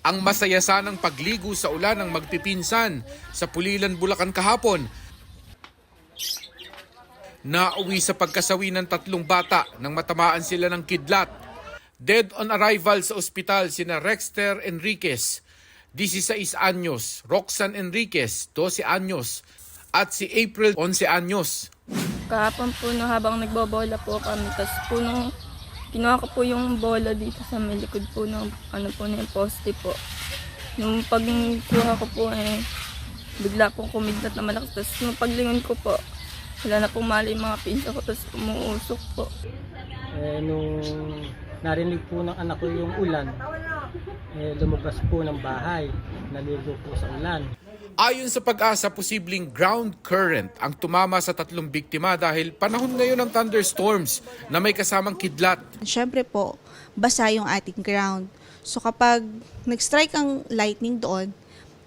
Ang masaya sanang pagligo sa ulan ng magpipinsan sa Pulilan, Bulacan kahapon. Nauwi sa pagkasawi ng 3 bata nang matamaan sila ng kidlat. Dead on arrival sa ospital sina Rexter Enriquez, 16 anyos, Roxanne Enriquez, 12 anyos, at si April, 11 anyos. Kahapon po no, habang nagbobola po kami, tapos po nung kinuha ko po yung bola dito sa may likod po ng yung poste po. Nung pagkuha ko po bigla pong kumidlat na malakas. Tapos nung paglingon ko po, wala na pong mali yung mga pinsa ko, tapos umuusok po. Nung narinig po ng anak ko yung ulan, lumabas po ng bahay, naligo po sa ulan. Ayon sa Pag-asa, posibleng ground current ang tumama sa 3 biktima dahil panahon ngayon ng thunderstorms na may kasamang kidlat. Siyempre po, basa yung ating ground. So kapag nag-strike ang lightning doon,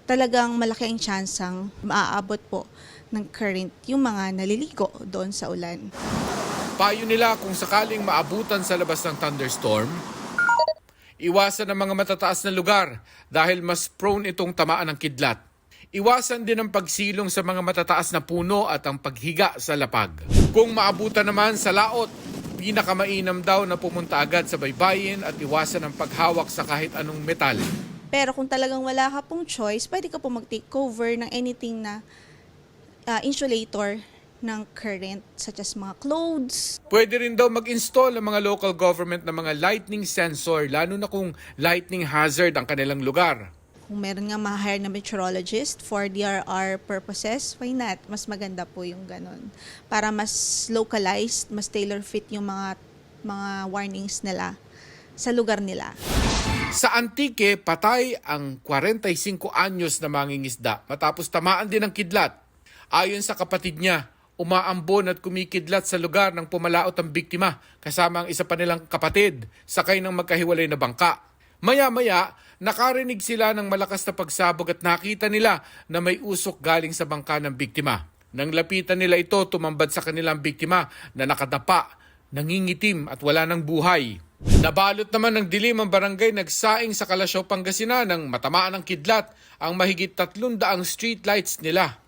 talagang malaki ang tsansang maaabot po ng current yung mga naliligo doon sa ulan. Payo nila kung sakaling maabutan sa labas ng thunderstorm, iwasan ang mga matataas na lugar dahil mas prone itong tamaan ng kidlat. Iwasan din ang pagsilong sa mga matataas na puno at ang paghiga sa lapag. Kung maabutan naman sa laot, pinakamainam daw na pumunta agad sa baybayin at iwasan ang paghawak sa kahit anong metal. Pero kung talagang wala ka pong choice, pwede ka po mag-take cover ng anything na insulator ng current, such as mga clothes. Pwede rin daw mag-install ang mga local government ng mga lightning sensor, lalo na kung lightning hazard ang kanilang lugar. Kung meron nga ma-hire na meteorologist for DRR purposes, why not? Mas maganda po yung ganun. Para mas localized, mas tailor-fit yung mga warnings nila sa lugar nila. Sa Antique, patay ang 45 anyos na mangingisda matapos tamaan din ng kidlat. Ayon sa kapatid niya, umaambon at kumikidlat sa lugar ng pumalaot ang biktima kasama ang isa pa nilang kapatid sakay ng magkahiwalay na bangka. Maya-maya, nakarinig sila ng malakas na pagsabog at nakita nila na may usok galing sa bangka ng biktima. Nang lapitan nila ito, tumambad sa kanilang biktima na nakadapa, nangingitim at wala ng buhay. Nabalot naman ng dilim ang barangay Nagsaing sa Kalasyaw, Pangasinan nang matamaan ng kidlat ang mahigit 300 streetlights nila.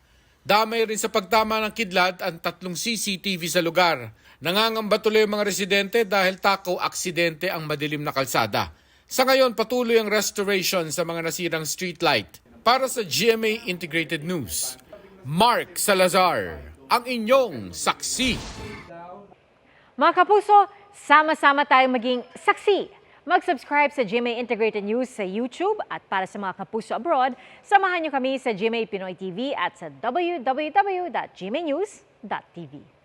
Damay rin sa pagtama ng kidlat ang 3 CCTV sa lugar. Nangangamba tuloy ang mga residente dahil takaw aksidente ang madilim na kalsada. Sa ngayon, patuloy ang restoration sa mga nasirang streetlight. Para sa GMA Integrated News, Mark Salazar, ang inyong saksi. Mga kapuso, sama-sama tayong maging saksi. Mag-subscribe sa GMA Integrated News sa YouTube at para sa mga kapuso abroad, samahan niyo kami sa GMA Pinoy TV at sa www.gmanews.tv.